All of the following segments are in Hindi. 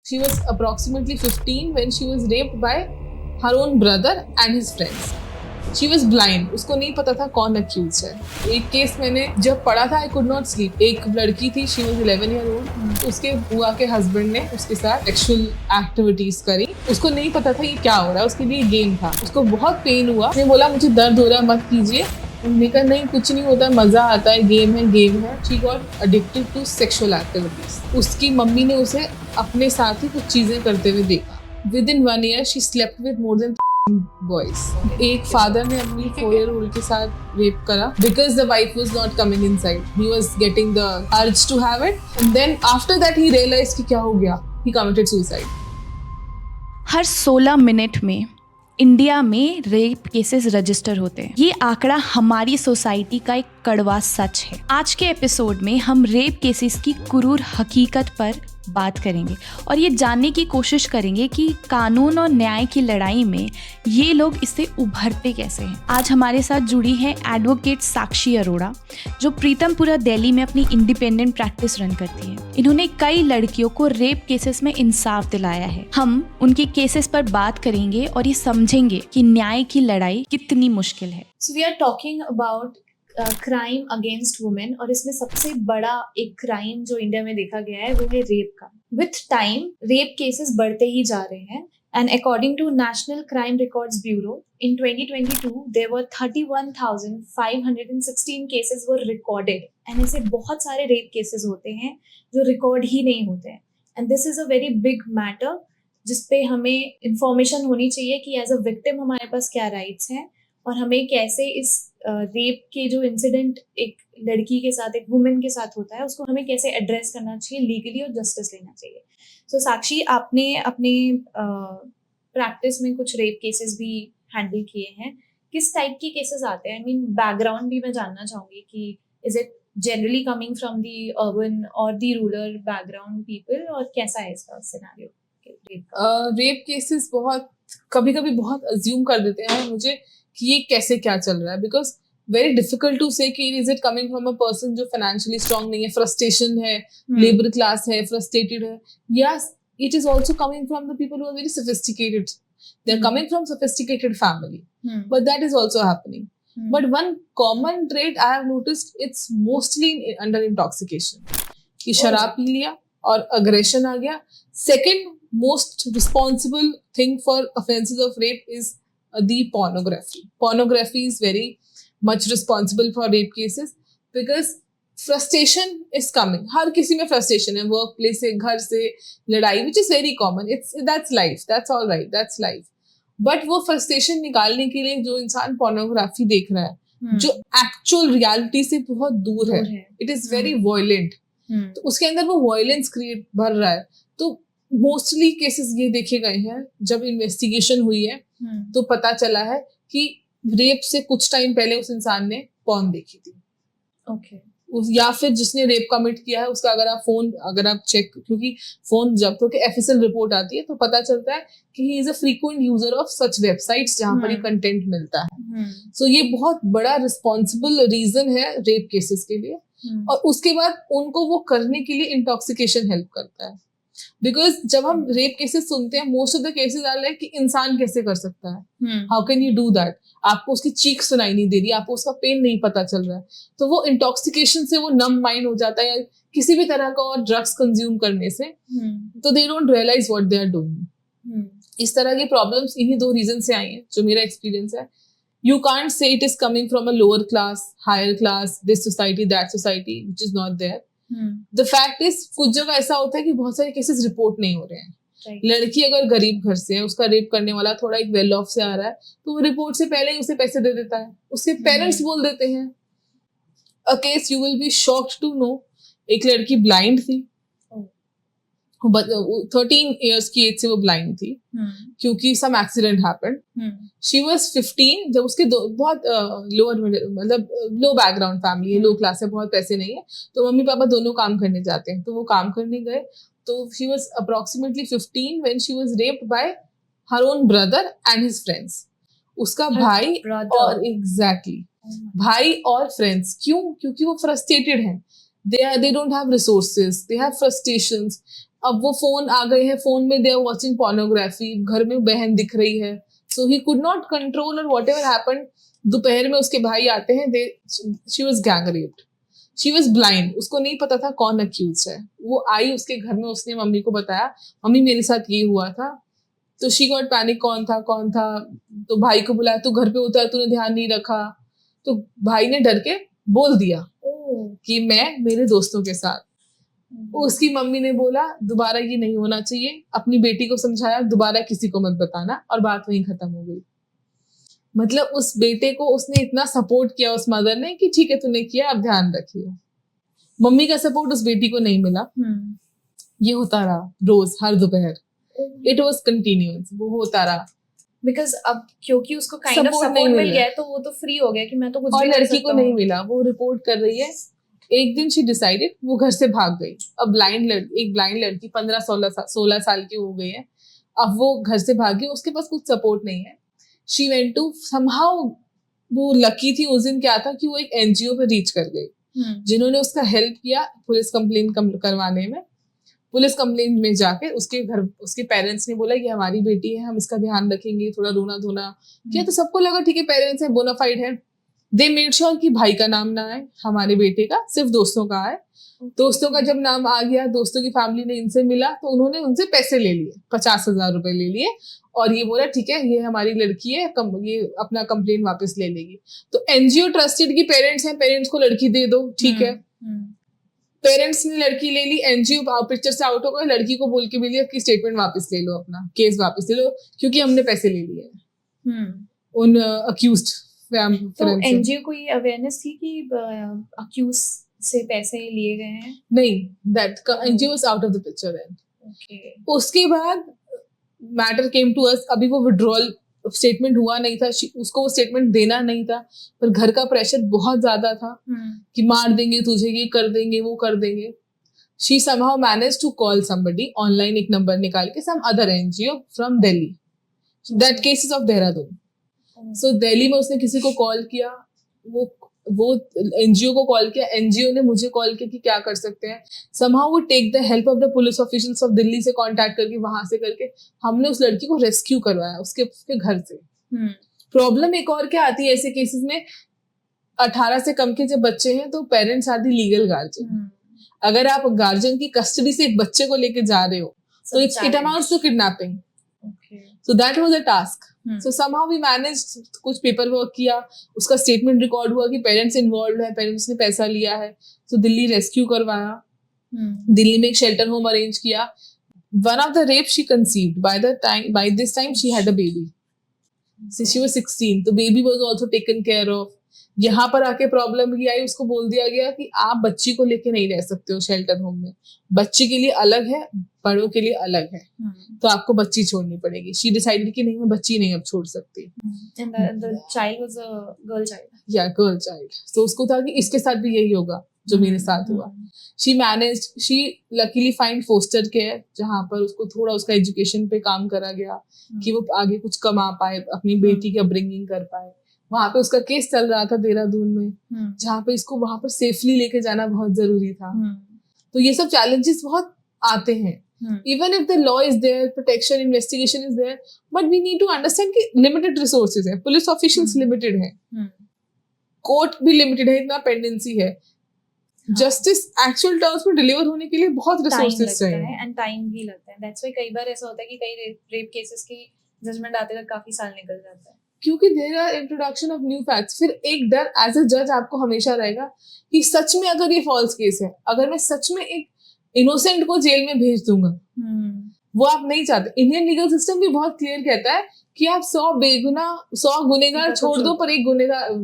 She was approximately 15 when she was raped by her own brother and his friends. She was blind. उसको नहीं पता था कौन अक्यूज है. एक केस मैंने जब पढ़ा था, I could not sleep. एक लड़की थी, she was 11 year old. उसके बुआ के हस्बैंड ने उसके साथ सेक्सुअल एक्टिविटीज करी. उसको नहीं पता था ये क्या हो रहा है, उसके लिए गेम था. उसको बहुत पेन हुआ. उसने बोला मुझे दर्द हो रहा है, मत कीजिए. उन्होंने कहा नहीं, कुछ नहीं होता, मजा आता है, गेम है. She got addicted to sexual activities. उसकी मम्मी ने उसे अपने साथ ही कुछ चीजें करते हुए देखा. Within 1 year, she slept with more than boys. एक फादर ने अपनी 4-year-old के साथ रेप करा because the wife was not coming inside. He was getting the urge to have it, and then after that he realized कि क्या हो गया. He committed suicide. Her 16 minute में इंडिया में रेप केसेस रजिस्टर होते हैं. ये आंकड़ा हमारी सोसाइटी का एक कड़वा सच है. आज के एपिसोड में हम रेप केसेस की क्रूर हकीकत पर बात करेंगे और ये जानने की कोशिश करेंगे कि कानून और न्याय की लड़ाई में ये लोग इससे उभरते कैसे हैं. आज हमारे साथ जुड़ी है एडवोकेट साक्षी अरोड़ा, जो प्रीतमपुरा दिल्ली में अपनी इंडिपेंडेंट प्रैक्टिस रन करती है. इन्होंने कई लड़कियों को रेप केसेस में इंसाफ दिलाया है. हम उनके केसेस पर बात करेंगे और ये समझेंगे कि न्याय की लड़ाई कितनी मुश्किल है. So we are talking about crime against women, और इसमें सबसे बड़ा एक क्राइम जो इंडिया में देखा गया है वो है रेप का. विथ टाइम रेप केसेस बढ़ते ही जा रहे हैं, and according to National Crime Records Bureau in 2022 there were 31,516 cases were recorded. And ऐसे बहुत सारे रेप केसेस होते हैं जो रिकॉर्ड ही नहीं होते हैं, and this is a very big matter जिसपे हमें इंफॉर्मेशन होनी चाहिए कि एज अ विक्टिम हमारे पास क्या राइट्स हैं और हमें कैसे इस रेप के जो इंसिडेंट एक लड़की के साथ, एक वुमेन के साथ होता है, उसको हमें कैसे एड्रेस करना चाहिए लीगली और जस्टिस लेना चाहिए. सो साक्षी, आपने अपने प्रैक्टिस में कुछ रेप केसेस भी हैंडल किए हैं. किस टाइप की केसेस आते हैं? आई मीन बैकग्राउंड भी मैं जानना चाहूँगी कि is it generally coming from the urban और दी रूरल बैकग्राउंड पीपल, और कैसा है इसका सिनेरियो? रेप केसेस बहुत कभी बहुत अज्यूम कर देते हैं मुझे कि ये कैसे क्या चल रहा है, बिकॉज वेरी डिफिकल्ट टू से कि is it coming from a person जो फाइनेंशियली स्ट्रांग नहीं है, फ्रस्ट्रेशन है, लेबर क्लास है, फ्रस्ट्रेटेड है, या it is also coming from the people who are very sophisticated. They are coming from sophisticated family, but that is also happening. But one common trait I have noticed, it's mostly under intoxication, कि शराब पी लिया और अग्रेशन आ गया. Second most responsible thing for offenses of rape is the pornography. Pornography is very much responsible for rape cases because frustration is coming. हर किसी में frustration है, work place से, घर से, लड़ाई, which is very common. That's life. That's all right. That's life. But वो frustration निकालने के लिए जो इंसान pornography देख रहा है, जो actual reality से बहुत दूर है, it is very violent. तो उसके अंदर वो violence create भर रहा है. तो मोस्टली केसेस ये देखे गए हैं जब इन्वेस्टिगेशन हुई है तो पता चला है कि रेप से कुछ टाइम पहले उस इंसान ने पॉर्न देखी थी. ओके. या फिर जिसने रेप कमिट किया है उसका अगर आप चेक, क्योंकि फोन जब्त होकर एफएसएल रिपोर्ट आती है तो पता चलता है कि he is a frequent user of such websites जहां पर ये कंटेंट मिलता है. सो ये बहुत बड़ा रिस्पॉन्सिबल रीजन है रेप केसेस के लिए. और उसके बाद उनको वो करने के लिए इंटॉक्सिकेशन हेल्प करता है. बिकॉज जब हम रेप केसेस सुनते हैं, most of the cases are like कि इंसान कैसे कर सकता है, how can you do that. आपको उसकी चीख सुनाई नहीं दे रही, आपको उसका पेन नहीं पता चल रहा है, तो वो इंटॉक्सिकेशन से वो नम माइंड हो जाता है, या किसी भी तरह का और ड्रग्स कंज्यूम करने से, तो they don't realise what they are doing. इस तरह की प्रॉब्लम्स इन्हीं दो रीजन से आई हैं जो मेरा एक्सपीरियंस है. You can't say it is coming from a lower class, higher class, this society, that society, which is not there. The fact is, कुछ जगह ऐसा होता है कि बहुत सारे केसेस रिपोर्ट नहीं हो रहे हैं. लड़की अगर गरीब घर से है, उसका रेप करने वाला थोड़ा एक वेल ऑफ से आ रहा है, तो वो रिपोर्ट से पहले ही उसे पैसे दे देता है. उसके पेरेंट्स बोल देते हैं. A case you will be shocked to know, एक लड़की ब्लाइंड थी, 13 years की एज से वो ब्लाइंड थी क्योंकि सम एक्सीडेंट हैपेंड. शी वाज 15 जब उसके बहुत लोअर मतलब लो बैकग्राउंड फैमिली है, लो क्लास है, बहुत पैसे नहीं है, तो मम्मी पापा दोनों काम करने जाते हैं, तो वो काम करने गए. तो she was approximately 15 when she was raped by her own brother and his friends. उसका भाई और एग्जैक्टली भाई और फ्रेंड्स. क्यों? क्योंकि वो फ्रस्ट्रेटेड हैं. They don't have resources, they have frustrations, अब वो फोन आ गए हैं, फोन में दे आर वाचिंग पोर्नोग्राफी, घर में बहन दिख रही है, so he could not control और वॉट एवर हैपन। दोपहर में उसके भाई आते हैं, they she was gang raped, she was blind, उसको नहीं पता था कौन अक्यूज है। वो आई उसके घर में, उसने मम्मी को बताया मम्मी मेरे साथ ये हुआ था, तो शी गॉट पैनिक, कौन था, तो भाई को बुलाया, तू घर पे होता है, तूने ध्यान नहीं रखा, तो भाई ने डर के बोल दिया कि मैं मेरे दोस्तों के साथ। उसकी मम्मी ने बोला दोबारा ये नहीं होना चाहिए, अपनी बेटी को समझाया दोबारा किसी को मत बताना, और बात वहीं खत्म हो गई। मतलब उस बेटे को उसने इतना सपोर्ट किया उस मदर ने कि ठीक है तूने किया, अब ध्यान रखियो। मम्मी का सपोर्ट उस बेटी को नहीं मिला। ये होता रहा रोज हर दोपहर, इट वाज कंटिन्यूअस, वो होता रहा। बिकॉज अब क्योंकि उसको काइंड ऑफ सपोर्ट मिल गया है तो वो तो फ्री हो गया कि मैं तो कुछ और भी कर लड़की सकता को नहीं मिला, वो रिपोर्ट कर रही है। एक दिन शी डिसाइडेड, वो घर से भाग गई। अब एक ब्लाइंड लड़की 15-16 साल की हो गई है, अब वो घर से भागी, उसके पास कुछ सपोर्ट नहीं है। शी वेंट टू समहाउ, वो लकी थी उस दिन क्या था कि वो एक एनजीओ पे रीच कर गई, जिन्होंने उसका हेल्प किया पुलिस कंप्लेन करवाने में। पुलिस कंप्लेन में जाके उसके पेरेंट्स ने बोला ये हमारी बेटी है, हम इसका ध्यान रखेंगे, थोड़ा रोना धोना किया, तो सबको लगा ठीक है पेरेंट्स है, बोनाफाइड है। दे मेड श्योर कि भाई का नाम ना आए, हमारे बेटे का, सिर्फ दोस्तों का आए। दोस्तों का जब नाम आ गया, दोस्तों की फैमिली ने इनसे मिला, तो उन्होंने उनसे पैसे ले लिए, 50,000 रुपए ले लिए, और ये बोला ठीक है ये हमारी लड़की है, ये अपना कंप्लेन वापस ले लेगी। तो एनजीओ ट्रस्टेड की पेरेंट्स हैं, पेरेंट्स को लड़की दे दो, ठीक है। पेरेंट्स ने लड़की ले ली, एनजीओ पिक्चर से आउट हो गए, लड़की को बोल के भी लिया कि स्टेटमेंट वापस ले लो, अपना केस वापस ले लो, क्योंकि हमने पैसे ले लिए उन अक्यूज्ड। तो एनजीओ को ये अवेयरनेस थी कि अक्यूज से पैसे लिए गए हैं? नहीं, that NGO was out of the picture then. Okay, उसके बाद मैटर केम टू अस। अभी वो विड्रॉल स्टेटमेंट हुआ नहीं था, उसको वो स्टेटमेंट देना नहीं था, पर घर का प्रेशर बहुत ज्यादा था कि मार देंगे तुझे, ये कर देंगे, वो कर देंगे। She somehow managed to call somebody online, एक नंबर निकाल के, some other NGO from Delhi, that case is of Dehradun। So Delhi में उसने किसी को कॉल किया, वो एनजीओ को कॉल किया, एनजीओ ने मुझे कॉल किया कि क्या कर सकते हैं। somehow we take the help of the police officials of Delhi से कांटेक्ट करके, वहां से करके हमने उस लड़की को रेस्क्यू करवाया उसके घर से। प्रॉब्लम एक और क्या आती है ऐसे केसेस में, 18 से कम के जब बच्चे हैं तो parents are the legal guardian. अगर आप गार्जियन की कस्टडी से एक बच्चे को लेके जा रहे हो तो it amounts to kidnapping. So that was a task. So somehow we managed, कुछ पेपर वर्क किया, उसका स्टेटमेंट रिकॉर्ड हुआ कि पेरेंट्स इन्वॉल्व है, पेरेंट्स ने पैसा लिया है, तो दिल्ली रेस्क्यू करवाया। दिल्ली में एक शेल्टर होम अरेंज किया। One of the rape she conceived. By this time she had a baby. So she was 16. तो baby was also taken care of. यहाँ पर आके प्रॉब्लम ये आई, उसको बोल दिया गया कि आप बच्ची को लेके नहीं रह सकते हो शेल्टर होम में, बच्ची के लिए अलग है, बड़ों के लिए अलग है, तो आपको बच्ची छोड़नी पड़ेगी। शी डिसाइडेड कि नहीं मैं बच्ची नहीं अब छोड़ सकती। And the child was a girl child. Yeah, girl child. So उसको था कि इसके साथ भी यही होगा जो मेरे साथ हुआ। She luckily find foster care, जहाँ पर उसको थोड़ा उसका एजुकेशन पे काम करा गया कि वो आगे कुछ कमा पाए, अपनी बेटी की अपब्रिंगिंग कर पाए। वहां पे उसका केस चल रहा था देहरादून में, जहाँ पे इसको वहां पर सेफली लेके जाना बहुत जरूरी था। तो ये सब चैलेंजेस बहुत आते हैं। Even if the law is there, protection, investigation is there, but we need to understand कि limited resources है, police officials limited है, कोर्ट भी लिमिटेड है, इतना पेंडेंसी है, जस्टिस एक्चुअल टर्म्स में डिलीवर होने के लिए बहुत रिसोर्सेज चाहिए एंड टाइम भी लगता है। दैट्स व्हाई कई बार ऐसा होता है कि कई रेप केसेस की जजमेंट आते तक काफी साल निकल जाता है, क्योंकि there are introduction of new facts. फिर एक डर एज अ जज आपको हमेशा रहेगा कि सच में अगर ये फॉल्स केस है, अगर मैं सच में एक इनोसेंट को जेल में भेज दूंगा, वो आप नहीं चाहते। इंडियन लीगल सिस्टम भी बहुत क्लियर कहता है कि आप 100 गुनेगार छोड़ दो, पर एक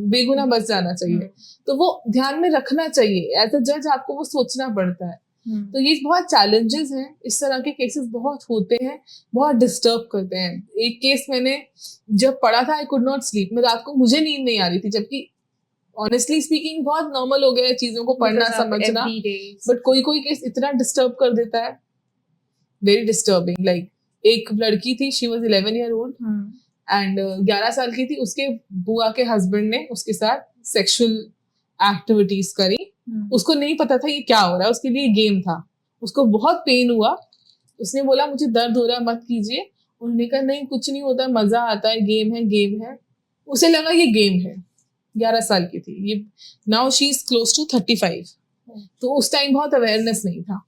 बेगुनाह बच जाना चाहिए। तो वो ध्यान में रखना चाहिए, एज अ जज आपको वो सोचना पड़ता है। तो ये बहुत चैलेंजेस हैं, इस तरह के केसेस बहुत होते हैं, बहुत डिस्टर्ब करते हैं। एक केस मैंने जब पढ़ा था, आई कुड नॉट स्लीप, मैं रात को मुझे नींद नहीं आ रही थी, जबकि ऑनेस्टली स्पीकिंग बहुत नॉर्मल हो गया है चीजों को पढ़ना समझना, बट कोई केस इतना डिस्टर्ब कर देता है, वेरी डिस्टर्बिंग। लाइक एक लड़की थी, she was 11 year old and 11 साल की थी। उसके बुआ के हस्बैंड ने उसके साथ सेक्सुअल एक्टिविटीज करी। उसको नहीं पता था ये क्या हो रहा है, उसके लिए गेम था, उसको बहुत पेन हुआ, उसने बोला मुझे दर्द हो रहा है मत कीजिए, उन्होंने कहा नहीं कुछ नहीं होता, मजा आता है, गेम है। उसे लगा ये गेम है, 11 साल की थी ये, now she is close to 35। तो उस टाइम बहुत अवेयरनेस नहीं था,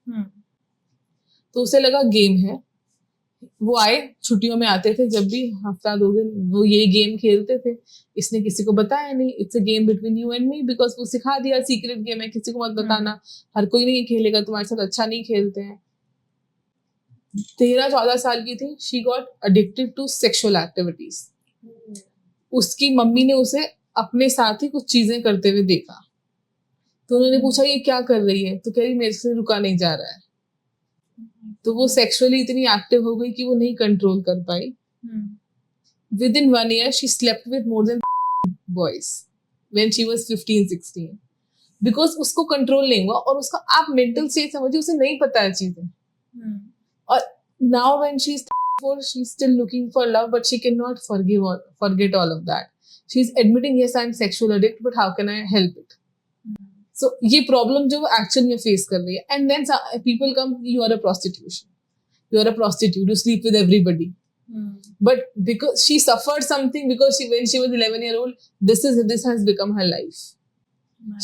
तो उसे लगा गेम है। वो आए, छुट्टियों में आते थे, जब भी हफ्ता 2 दिन वो ये गेम खेलते थे। इसने किसी को बताया नहीं, it's a game between you and me, because वो सिखा दिया सीक्रेट गेम है, किसी को मत बताना, हर कोई नहीं खेलेगा, तुम्हारे साथ अच्छा नहीं खेलते हैं। 13-14 साल की थी, she got addicted to sexual activities. उसकी मम्मी ने उसे अपने साथ ही कुछ चीजें करते हुए देखा, तो उन्होंने पूछा ये क्या कर रही है, तो कह रही मेरे से रुका नहीं जा रहा है। तो वो सेक्सुअली इतनी एक्टिव हो गई कि वो नहीं कंट्रोल कर पाई। Within 1 year she slept with more than boys when she was 15-16, because उसको कंट्रोल नहीं हुआ। और उसका आप मेंटल स्टेट समझिए, उसे नहीं पता है चीजें। और now when she is 34 she is still looking for love, but she can not forget all of that. She is admitting yes I am sexual addict, but how can I help it? So ये प्रॉब्लम जो वो एक्चुअल में फेस कर रही है। And then people come, you are a prostitution, you are a prostitute, you sleep with everybody. But because she suffered something, because when she was 11 year old, this has become her life.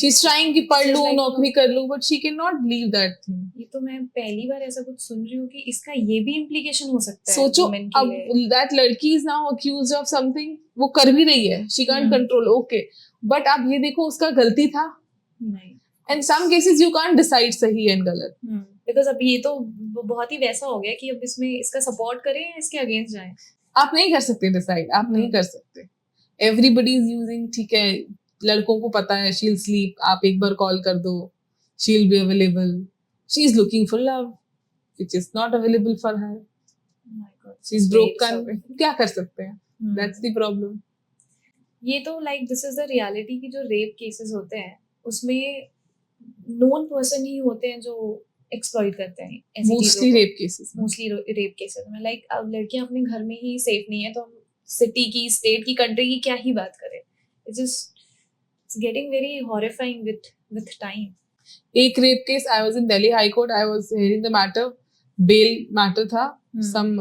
She's trying कि पढ़ लूँ, नौकरी कर लूँ, but she cannot leave that thing. ये तो मैं पहली बार ऐसा कुछ सुन रही हूँ कि इसका ये भी इम्प्लीकेशन हो सकता है। सोचो अब that लड़की is now accused of something, वो कर भी रही है, she can't control, okay, but आप ये देखो उसका गलती था नहीं। And some cases you can't decide सही and गलत। बिकॉज अब ये तो बहुत ही वैसा हो गया कि अब इसमें इसका सपोर्ट करें या इसके अगेंस्ट जाएं। आप नहीं कर सकते डिसाइड, आप नहीं कर सकते। एवरीबडी इज यूजिंग, ठीक है लड़कों को पता है शी विल स्लीप, आप एक बार कॉल कर दो, she will be available. She is looking for love which is not available for her, she is broken, क्या कर सकते हैं, दैट्स द प्रॉब्लम। ये तो like this is the reality कि जो रेप केसेस होते हैं उसमें नोन पर्सन ही होते हैं जो एक्सप्लॉइट करते हैं ऐसी mostly rape cases, mostly rape cases में। लाइक अब लड़कियां अपने घर में ही सेफ नहीं है, तो हम सिटी की, स्टेट की, कंट्री की क्या ही बात करें। It's just getting very horrifying with time. एक rape case, I was in Delhi high court, I was hearing the matter, bail matter था, some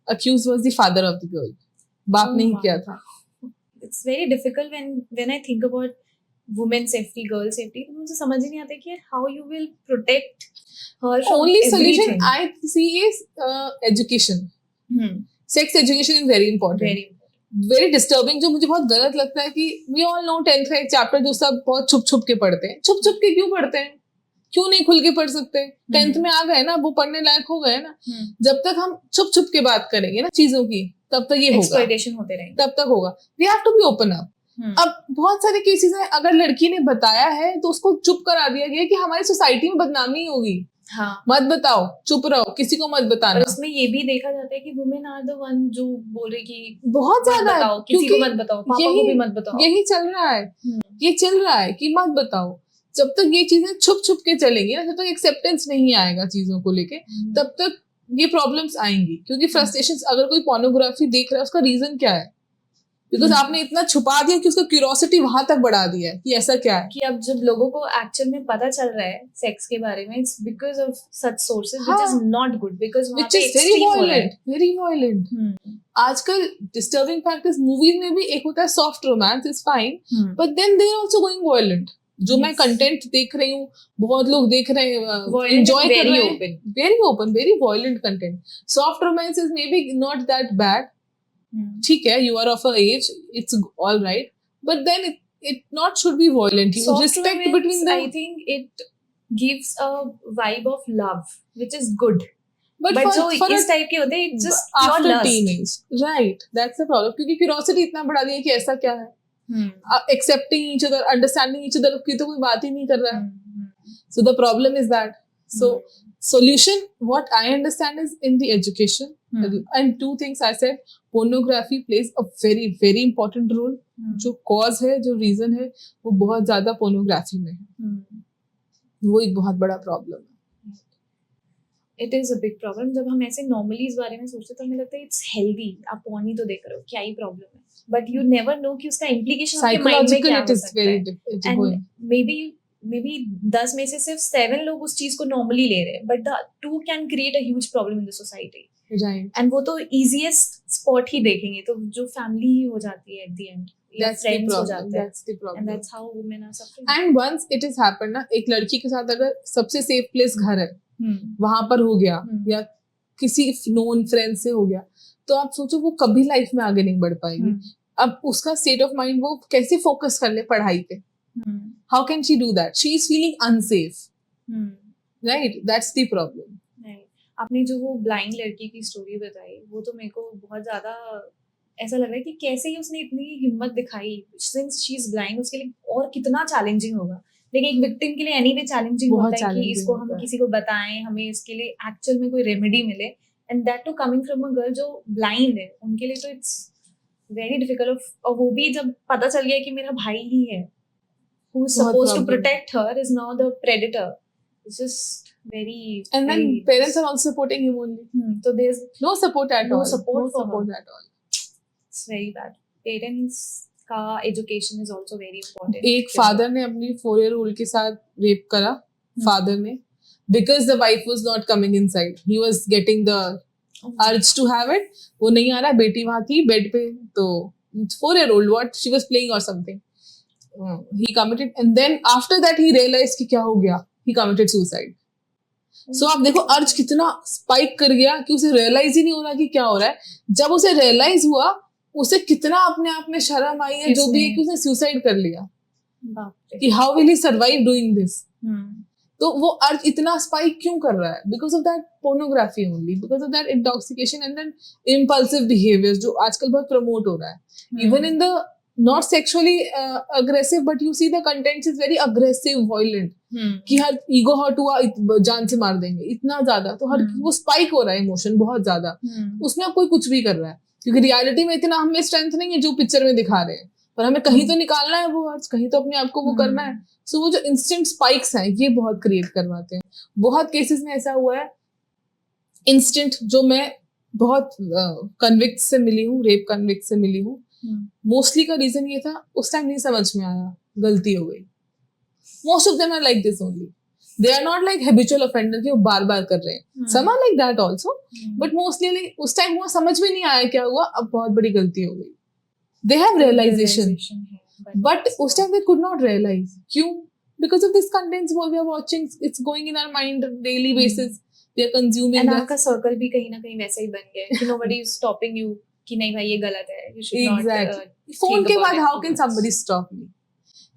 accused was the father of the girl, बाप ने ही किया था। It's very difficult when I think about women safety, girl safety, तो मुझे समझ ही नहीं आता कि how you will protect her from only everything. solution I see is education. Sex education is very important. Very disturbing, जो मुझे बहुत गलत लगता है कि we all know 10th का एक चैप्टर जो सब बहुत छुप के पढ़ते हैं। छुप के क्यों पढ़ते हैं, क्यों नहीं खुल के पढ़ सकते? 10th में आ गए ना, वो पढ़ने लायक हो गए ना। जब तक हम छुप के बात करेंगे ना चीजों की, तब तक ये होगा, एक्सप्लॉइटेशन होते रहेंगे, तब तक होगा। We have to be open up. अब बहुत सारे केसेस हैं, अगर लड़की ने बताया है तो उसको चुप करा दिया गया कि हमारी सोसाइटी में बदनामी होगी। हाँ, मत बताओ, चुप रहो, किसी को मत बताना। और इसमें ये भी देखा जाता है कि वुमेन आर द वन जो बोल रही कि बहुत ज्यादा बताओ, किसी को मत बताओ, पापा को भी मत बताओ। यही चल रहा है, ये चल रहा है कि मत बताओ। जब तक ये चीजें छुप के चलेंगी ना, जब तक एक्सेप्टेंस नहीं आएगा चीजों को लेके, तब तक ये प्रॉब्लम्स आएंगी। क्योंकि फ्रस्ट्रेशन, अगर कोई पोर्नोग्राफी देख रहा है, उसका रीजन क्या है? बिकॉज आपने इतना छुपा दिया कि उसका क्यूरियोसिटी वहां तक बढ़ा दिया है कि ऐसा क्या है। कि अब जब लोगों को एक्चुअल में पता चल रहा है सेक्स के बारे में, it's because of such sources which is not good, because वहां पे एक्सट्रीम हो रहा है, वेरी वायलेंट। आजकल डिस्टर्बिंग फैक्टर्स मूवीज में भी एक होता है soft romance is fine, but then they are also going violent. जो मैं कंटेंट देख रही हूँ, बहुत लोग देख रहे हैं, एंजॉय कर रहे हैं, very open, very violent content. Soft romance is may be not that bad, ठीक है, you are of a age, it's all right, but then it not should be violent. You respect between them. I think it gives a vibe of love, which is good. But जो इस टाइप के होते हैं, it's just pure lust. Teenage, right? That's the problem. क्योंकि curiosity इतना बढ़ा दिया कि ऐसा क्या है, accepting each other, understanding each other की तो कोई बात ही नहीं कर रहा है. So the problem is that. So solution, what I understand is in the education. And 2 things I said, pornography plays a very very important role. जो cause है, जो reason है, वो बहुत ज्यादा pornography में है. वो एक बहुत बड़ा problem है. It is a big problem. जब हम ऐसे normally इस बारे में सोचते तो हमें लगता है it's healthy, आप porn ही तो देख रहे हो, क्या ही problem है. But you never know कि उसका implication आपके mind में क्या हो सकता है. And maybe मे बी 10 में से सिर्फ 7 लोग उस चीज को नॉर्मली ले रहे हैं, but the 2 can create a huge problem in the society. Right, and वो तो इजीएस्ट स्पॉट ही देखेंगे, तो जो फैमिली ही हो जाती है एट द एंड, या that's the फ्रेंड्स हो problem, जाते हैं, that's the end problem. That's how women are suffering. And once it has happened ना, एक लड़की के साथ अगर सबसे सेफ प्लेस घर है, वहां पर हो गया या किसी नोन फ्रेंड से हो गया, तो आप सोचो वो कभी लाइफ में आगे नहीं बढ़ पाएगी। अब उसका स्टेट ऑफ माइंड वो कैसे फोकस कर ले पढ़ाई पे? How can she do that? She is feeling unsafe, right? That's the problem. आपने जो वो ब्लाइंड लड़की की स्टोरी बताई, वो तो मेरे को बहुत ज्यादा ऐसा लग रहा है कि कैसे ही उसने इतनी हिम्मत दिखाई, सिंस शी इज ब्लाइंड, उसके लिए और कितना चैलेंजिंग होगा। लेकिन एक विक्टिम के लिए एनीवे चैलेंजिंग बहुत होता है कि challenging इसको हम होता है। किसी को बताएं, हमें इसके लिए एक्चुअल में कोई रेमेडी मिले, and that too coming from a girl जो ब्लाइंड है, उनके लिए तो इट्स वेरी डिफिकल्ट। और वो भी जब पता चल गया कि मेरा भाई ही है who is बहुत supposed to problem। protect her is now the predator, it's just very And then very- parents are also supporting him only. so there's No support at No all. support No for support at all. it's very bad. Parents का education is also very important. एक फादर ने अपनी 4-year-old के साथ रेप करा, फादर ने, because the wife was not coming inside. He was getting the urge to have it. वो नहीं आ रहा, बेटी वहां थी बेड पे, तो 4-year-old, what she was playing or something. He committed, and then after that he realized कि क्या हो गया. He committed suicide. So आप देखो अर्ज कितना स्पाइक कर गया कि उसे रियलाइज ही नहीं हो रहा कि क्या हो रहा है। जब उसे रियलाइज हुआ, उसे कितना अपने आप में शर्म आई है, जो भी है, कि उसने सुसाइड कर लिया। बाप रे। कि how will he survive doing this? Hmm, तो वो अर्ज इतना स्पाइक क्यों कर रहा है? Because of that pornography only, because of that intoxication and then impulsive behaviour जो आजकल बहुत प्रमोट हो रहा है। Even in the not sexually aggressive, but you see the contents is very aggressive, violent, कि हर ईगो हर्ट हुआ जान से मार देंगे, इतना ज्यादा। तो हर वो स्पाइक हो रहा है इमोशन बहुत ज्यादा, उसमें अब कोई कुछ भी कर रहा है, क्योंकि रियलिटी में इतना हमें स्ट्रेंथ नहीं है जो पिक्चर में दिखा रहे हैं, पर हमें कहीं तो निकालना है वो अर्ज, कहीं तो अपने आप को वो करना है। सो वो जो इंस्टेंट स्पाइक्स हैं, ये बहुत क्रिएट करवाते हैं। बहुत केसेस में ऐसा हुआ है इंस्टेंट, जो मैं बहुत कन्विक्ट से मिली हूँ, रेप कन्विक्ट से मिली हूँ। मोस्टली का रीजन ये था, उस टाइम नहीं समझ में आया, गलती हो गई। Most of them are like this only, they are not like habitual offender कि वो बार बार कर रहे हैं। Some are like that also, but mostly उस टाइम हुआ, समझ में नहीं आया क्या हुआ, अब बहुत बड़ी गलती हो गई। दे हैव रियलाइजेशन, बट उस time they could not realise. क्यों? Because of this contents we are watching, it's going in our mind daily basis, we are consuming and that. आपका सर्कल भी कहीं ना कहीं वैसा ही बन गया है कि नोबडी इज स्टॉपिंग यू कि नहीं भाई ये गलत है, you should not, Exactly. Phone के बाद how can somebody stop me?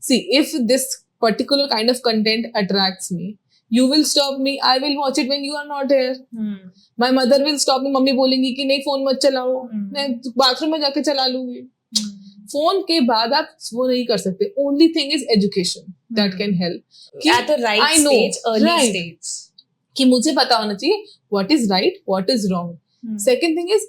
See, if this particular kind of content attracts me, you will stop me. I will watch it when you are not here. My mother will stop me. Mummy बोलेंगी कि नहीं फोन मत चलाओ, मैं बाथरूम में जाके चला लूंगी। फोन के बाद आप वो नहीं कर सकते। Only thing is education that can help. at the right I know, stage, early right. stage. कि मुझे पता होना चाहिए what is right, what is wrong. Second thing is,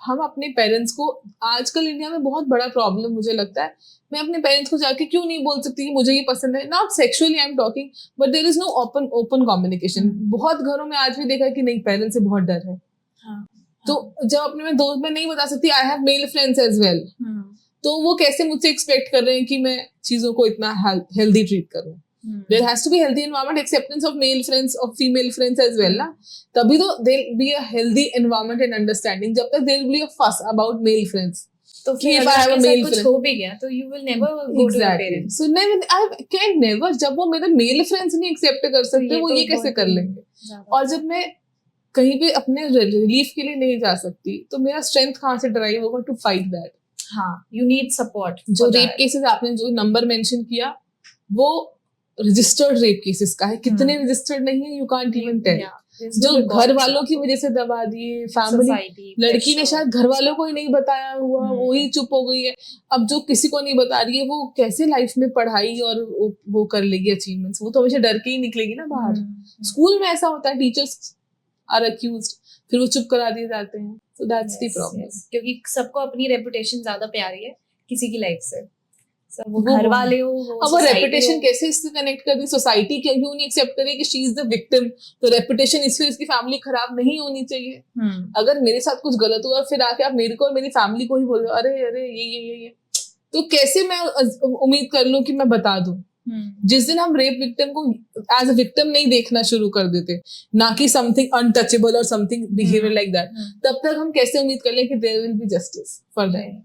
हम अपने पेरेंट्स को, आजकल इंडिया में बहुत बड़ा प्रॉब्लम मुझे लगता है, मैं अपने पेरेंट्स को जाके क्यों नहीं बोल सकती कि मुझे ये पसंद है, not sexually I am talking, but there is no open communication. बहुत घरों में आज भी देखा कि नहीं, पेरेंट्स से बहुत डर है। तो जब अपने में दोस्त में नहीं बता सकती, I have male friends as well, तो वो कैसे मुझसे एक्सपेक्ट कर रहे हैं कि मैं चीजों को इतना हेल्दी ट्रीट करूं? There has to be healthy environment, acceptance of male friends, of female friends as well, ना? तभी तो there'll be a healthy environment and understanding. जब तक there'll be a fuss about male friends. तो कि फिर if I have a अगर male कुछ friend, हो भी गया तो you will never go to your exactly. parents. So never, I can never. जब वो मेरे male friends नहीं accept कर सकते, वो तो ये कैसे बहुत कर ही लेंगे? ज्यादा। और जब मैं कहीं पे अपने रिलीफ के लिए नहीं जा सकती, तो मेरा स्ट्रेंथ कहाँ से ड्राइव होगा टू फाइट दैट? हाँ, you need support. जो for रेप that. केसेस आपने जो नंबर मेंशन किया, वो रजिस्टर्ड रेप केसेस का है। कितने रजिस्टर्ड नहीं है, you can't even tell. Yeah, there's no जो record. घर वालों की वजह से दबा दिए, फैमिली, Society, लड़की ने pressure. शायद घर वालों को ही नहीं बताया हुआ, वो ही चुप हो गई है। अब जो किसी को नहीं बता रही है, वो कैसे लाइफ में पढ़ाई और वो कर लेगी अचीवमेंट्स? वो तो हमेशा डर के ही निकलेगी ना बाहर। स्कूल में ऐसा होता है, टीचर्स आर अक्यूज्ड, फिर वो चुप करा दिए जाते हैं। So that's the Yes, problem. yes. क्योंकि सबको अपनी रेपुटेशन ज्यादा प्यारी है किसी की लाइफ से, so, वो वो घर वाले हो, वो अब वो society रेपुटेशन हो। कैसे इससे कनेक्ट कर दी? सोसाइटी क्यों नहीं एक्सेप्ट करे कि शी इज द विक्टिम? तो रेपुटेशन इससे इसकी फैमिली खराब नहीं होनी चाहिए। अगर मेरे साथ कुछ गलत हुआ, फिर आके आप मेरे को और मेरी फैमिली को ही बोल रहे हो, अरे अरे ये, तो कैसे मैं उम्मीद कर लूं कि मैं बता दूं? जिस दिन हम रेप विक्टिम को एज अ विक्टिम नहीं देखना शुरू कर देते, ना कि समथिंग अनटचेबल और समथिंग बिहेवियर लाइक दैट, तब तक हम कैसे उम्मीद कर लें कि there will be justice for that?